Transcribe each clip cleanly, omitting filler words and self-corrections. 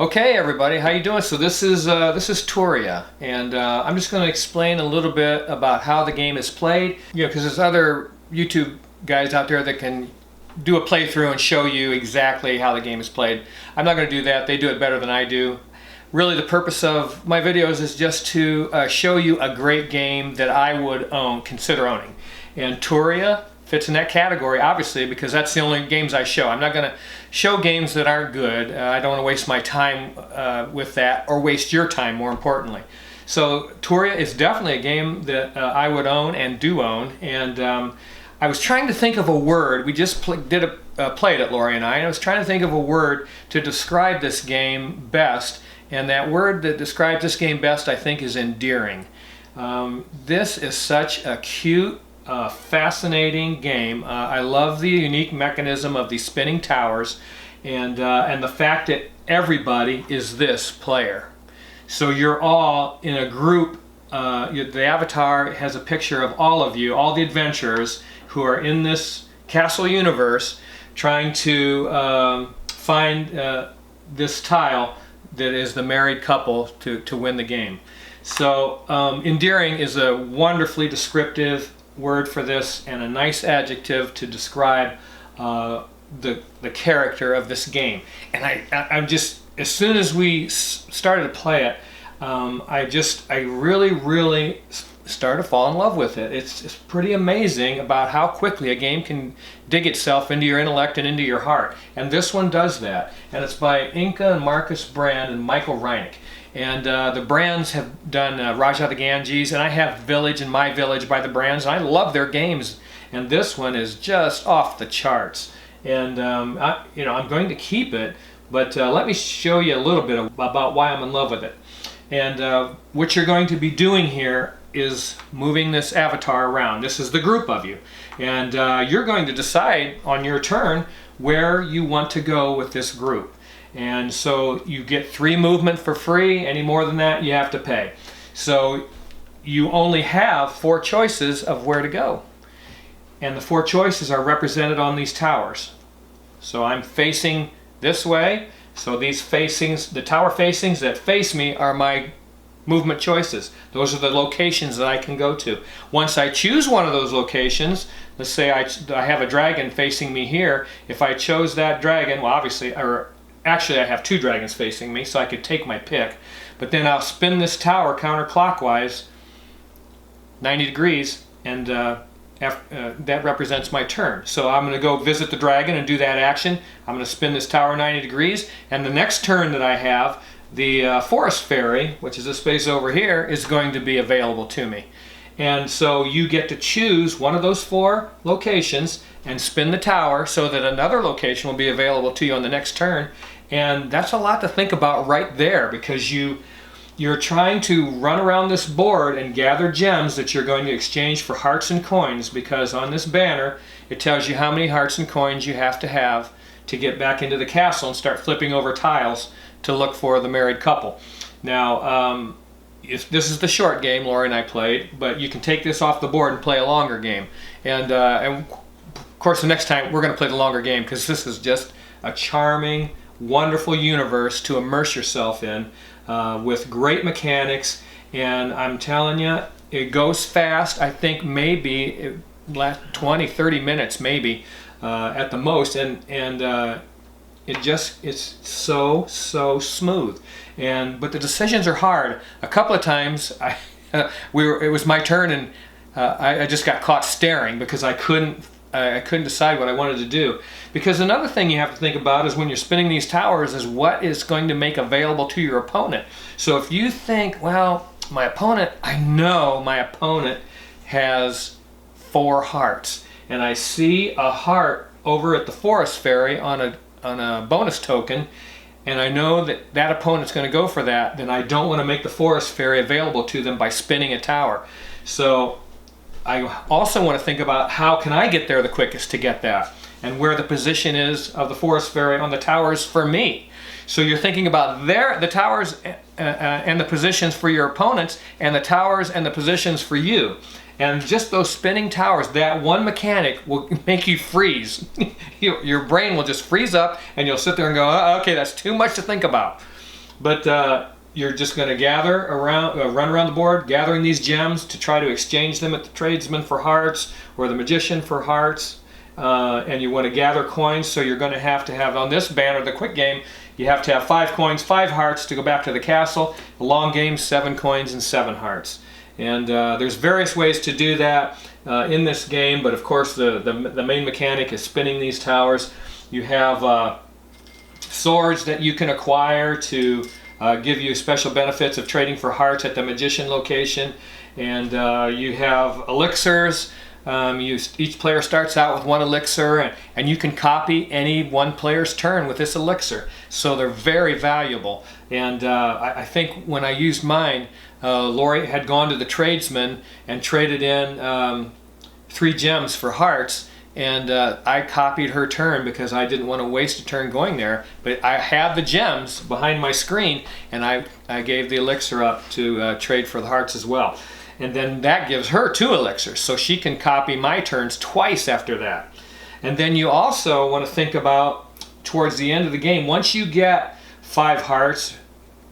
Okay, everybody, how you doing? So this is Touria, and I'm just going to explain a little bit about how the game is played. Because there's other YouTube guys out there that can do a playthrough and show you exactly how the game is played. I'm not going to do that. They do it better than I do. Really, the purpose of my videos is just to show you a great game that I would consider owning. And Touria fits in that category, obviously, because that's the only games I show. I'm not going to show games that aren't good. I don't want to waste my time with that, or waste your time, more importantly. So Touria is definitely a game that I would own and do own. And I was trying to think of a word. We just played it, Lori and I was trying to think of a word to describe this game best. And that word that describes this game best, I think, is endearing. This is such a cute, fascinating game. I love the unique mechanism of these spinning towers, and the fact that everybody is this player. So you're all in a group. The avatar has a picture of all of you, all the adventurers who are in this castle universe, trying to find this tile that is the married couple to win the game. So endearing is a wonderfully descriptive word for this, and a nice adjective to describe the character of this game. And I'm just, as soon as we started to play it, I really started to fall in love with it. It's pretty amazing about how quickly a game can dig itself into your intellect and into your heart. And this one does that. And it's by Inka and Marcus Brand and Michael Reineck. And the Brands have done Raja the Ganges, and I have Village and My Village by the Brands, and I love their games. And this one is just off the charts. And I'm going to keep it, but let me show you a little bit about why I'm in love with it. And what you're going to be doing here is moving this avatar around. This is the group of you, and you're going to decide on your turn where you want to go with this group. And so you get 3 movement for free. Any more than that, you have to pay. So you only have 4 choices of where to go. And the 4 choices are represented on these towers. So I'm facing this way. So these facings, the tower facings that face me, are my movement choices. Those are the locations that I can go to. Once I choose one of those locations, let's say I have a dragon facing me here. If I chose that dragon, well, obviously, or actually I have 2 dragons facing me, so I could take my pick. But then I'll spin this tower counterclockwise 90 degrees, and that represents my turn. So I'm going to go visit the dragon and do that action. I'm going to spin this tower 90 degrees, and the next turn that I have, the forest fairy, which is this space over here, is going to be available to me. And so you get to choose one of those 4 locations and spin the tower so that another location will be available to you on the next turn. And that's a lot to think about right there, because you're trying to run around this board and gather gems that you're going to exchange for hearts and coins, because on this banner it tells you how many hearts and coins you have to get back into the castle and start flipping over tiles to look for the married couple. Now, this is the short game Lori and I played, but you can take this off the board and play a longer game. And of course, the next time we're going to play the longer game, because this is just a charming, wonderful universe to immerse yourself in, with great mechanics. And I'm telling you, it goes fast. I think maybe it lasts 20-30 minutes maybe at the most, and it's so smooth. But the decisions are hard. A couple of times it was my turn, and I just got caught staring because I couldn't decide what I wanted to do. Because another thing you have to think about is when you're spinning these towers is what is going to make available to your opponent. So if you think, well, I know my opponent has 4 hearts, and I see a heart over at the forest fairy on a bonus token, and I know that opponent's going to go for that, then I don't want to make the forest fairy available to them by spinning a tower. So I also want to think about how can I get there the quickest to get that, and where the position is of the forest fairy on the towers for me. So you're thinking about the towers and the positions for your opponents, and the towers and the positions for you. And just those spinning towers, that one mechanic will make you freeze. Your brain will just freeze up, and you'll sit there and go, oh, okay, that's too much to think about. But you're just going to gather around, run around the board, gathering these gems to try to exchange them at the tradesman for hearts or the magician for hearts. And you want to gather coins, so you're going to have on this banner, the quick game, you have to have 5 coins, 5 hearts to go back to the castle. The long game, 7 coins and 7 hearts. And there's various ways to do that in this game, but of course the main mechanic is spinning these towers. You have swords that you can acquire to give you special benefits of trading for hearts at the magician location, and you have elixirs. Each player starts out with 1 elixir, and you can copy any one player's turn with this elixir. So they're very valuable. And I think when I used mine, Lori had gone to the tradesman and traded in 3 gems for hearts, and I copied her turn because I didn't want to waste a turn going there. But I have the gems behind my screen, and I gave the elixir up to trade for the hearts as well. And then that gives her 2 elixirs, so she can copy my turns twice after that. And then you also want to think about, towards the end of the game, once you get 5 hearts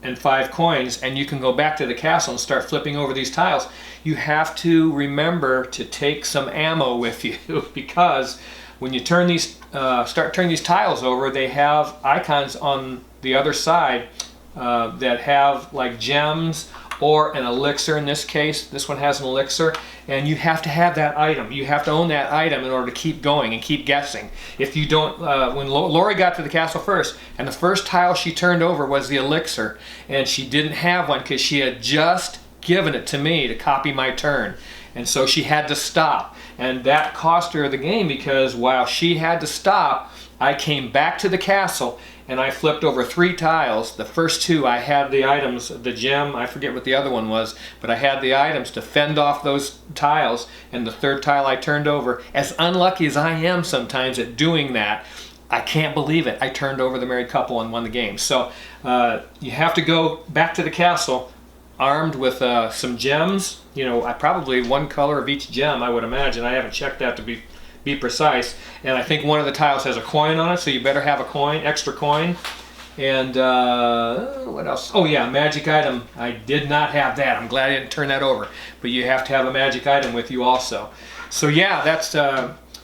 and 5 coins, and you can go back to the castle and start flipping over these tiles, you have to remember to take some ammo with you, because when you turn these, start turning these tiles over, they have icons on the other side that have like gems or an elixir. In this case, this one has an elixir, and you have to have that item. You have to own that item in order to keep going and keep guessing. If you don't, when Lori got to the castle first, and the first tile she turned over was the elixir, and she didn't have one because she had just given it to me to copy my turn, and so she had to stop, and that cost her the game, because while she had to stop, I came back to the castle and I flipped over 3 tiles. The first 2 I had the items, the gem, I forget what the other one was, but I had the items to fend off those tiles, and the 3rd tile I turned over. As unlucky as I am sometimes at doing that, I can't believe it, I turned over the married couple and won the game. So you have to go back to the castle armed with some gems. You know, I probably 1 color of each gem, I would imagine. I haven't checked that to be precise, and I think one of the tiles has a coin on it, so you better have a coin, extra coin. And what else? Oh yeah, magic item. I did not have that. I'm glad I didn't turn that over, but you have to have a magic item with you also. So yeah, that's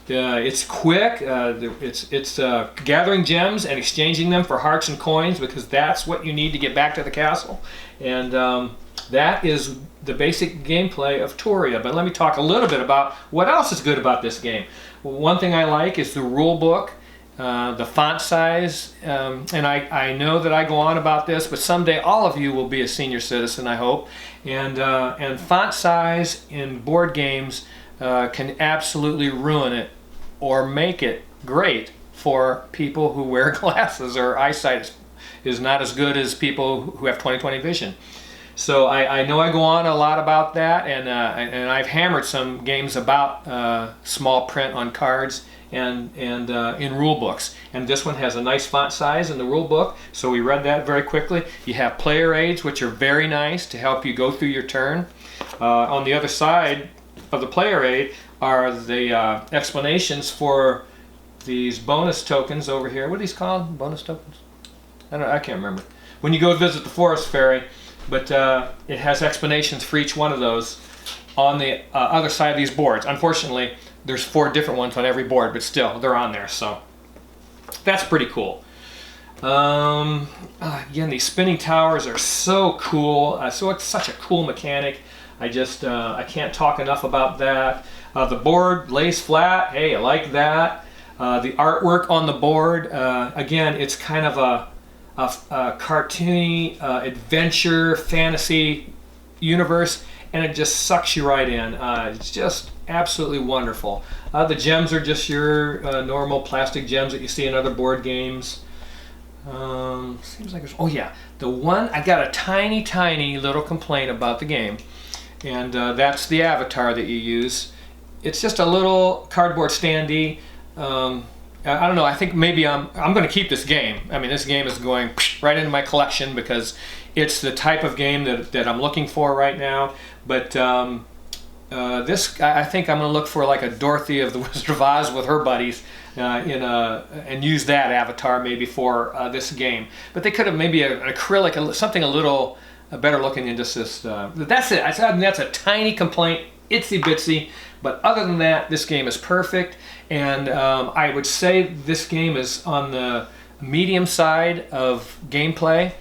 it's quick. It's gathering gems and exchanging them for hearts and coins, because that's what you need to get back to the castle. And that is the basic gameplay of Touria. But let me talk a little bit about what else is good about this game. One thing I like is the rule book, the font size, and I know that I go on about this, but someday all of you will be a senior citizen, I hope. And font size in board games can absolutely ruin it or make it great for people who wear glasses or eyesight is not as good as people who have 20/20 vision. So I know I go on a lot about that, and I've hammered some games about small print on cards and in rule books. And this one has a nice font size in the rule book, so we read that very quickly. You have player aids, which are very nice to help you go through your turn. On the other side of the player aid are the explanations for these bonus tokens over here. What are these called? Bonus tokens? I can't remember. When you go visit the forest fairy. But it has explanations for each one of those on the other side of these boards. Unfortunately, there's 4 different ones on every board, but still, they're on there, so that's pretty cool. Again, these spinning towers are so cool. So it's such a cool mechanic. I can't talk enough about that. The board lays flat. Hey, I like that. The artwork on the board, again, it's kind of a cartoony adventure fantasy universe, and it just sucks you right in. It's just absolutely wonderful. The gems are just your normal plastic gems that you see in other board games. Seems like oh yeah, the one I got a tiny little complaint about the game, and that's the avatar that you use. It's just a little cardboard standee. I don't know, I think maybe I'm going to keep this game. I mean, this game is going right into my collection because it's the type of game that I'm looking for right now. But I think I'm going to look for like a Dorothy of the Wizard of Oz with her buddies and use that avatar maybe for this game. But they could have maybe an acrylic, something a little better looking than just this. That's it. I mean, that's a tiny complaint, itsy bitsy. But other than that, this game is perfect. And I would say this game is on the medium side of gameplay.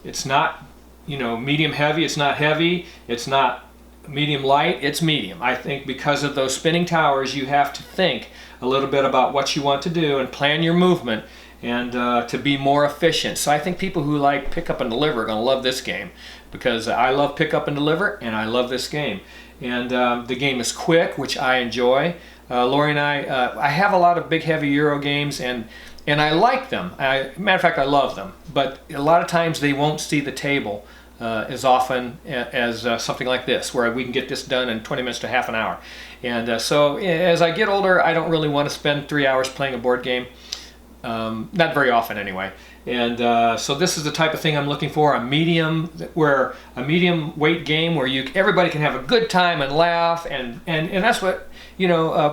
It's not, medium heavy. It's not heavy. It's not medium light. It's medium. I think because of those spinning towers, you have to think a little bit about what you want to do and plan your movement and to be more efficient. So I think people who like pick up and deliver are going to love this game, because I love pick up and deliver and I love this game. And the game is quick, which I enjoy. Lori and I have a lot of big heavy Euro games, and I like them. Matter of fact, I love them. But a lot of times they won't see the table as often as something like this, where we can get this done in 20 minutes to half an hour. And so as I get older, I don't really want to spend 3 hours playing a board game. Not very often anyway. And so this is the type of thing I'm looking for, a medium weight game where everybody can have a good time and laugh, and that's what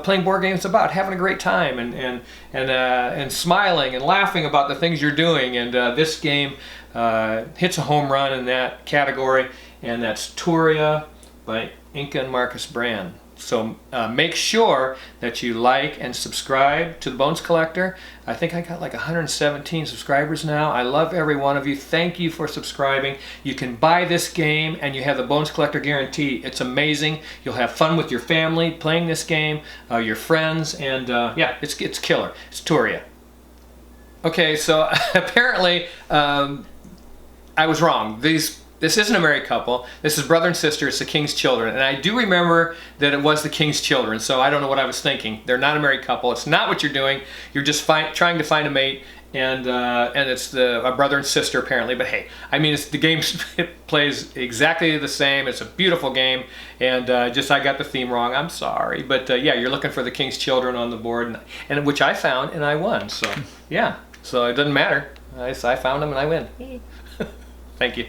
playing board games is about, having a great time and smiling and laughing about the things you're doing. And this game hits a home run in that category, and that's Touria by Inca and Marcus Brand. So make sure that you like and subscribe to the Bones Collector. I think I got like 117 subscribers now. I love every one of you. Thank you for subscribing. You can buy this game and you have the Bones Collector guarantee. It's amazing. You'll have fun with your family playing this game, your friends, and yeah, it's killer. It's Touria. Okay, so apparently I was wrong. This isn't a married couple. This is brother and sister. It's the King's Children. And I do remember that it was the King's Children, so I don't know what I was thinking. They're not a married couple. It's not what you're doing. You're just trying to find a mate, and it's a brother and sister apparently. But hey, I mean, the game it plays exactly the same. It's a beautiful game, and I got the theme wrong. I'm sorry. But yeah, you're looking for the King's Children on the board, and which I found, and I won. So yeah, so it doesn't matter. I found them and I win. Thank you.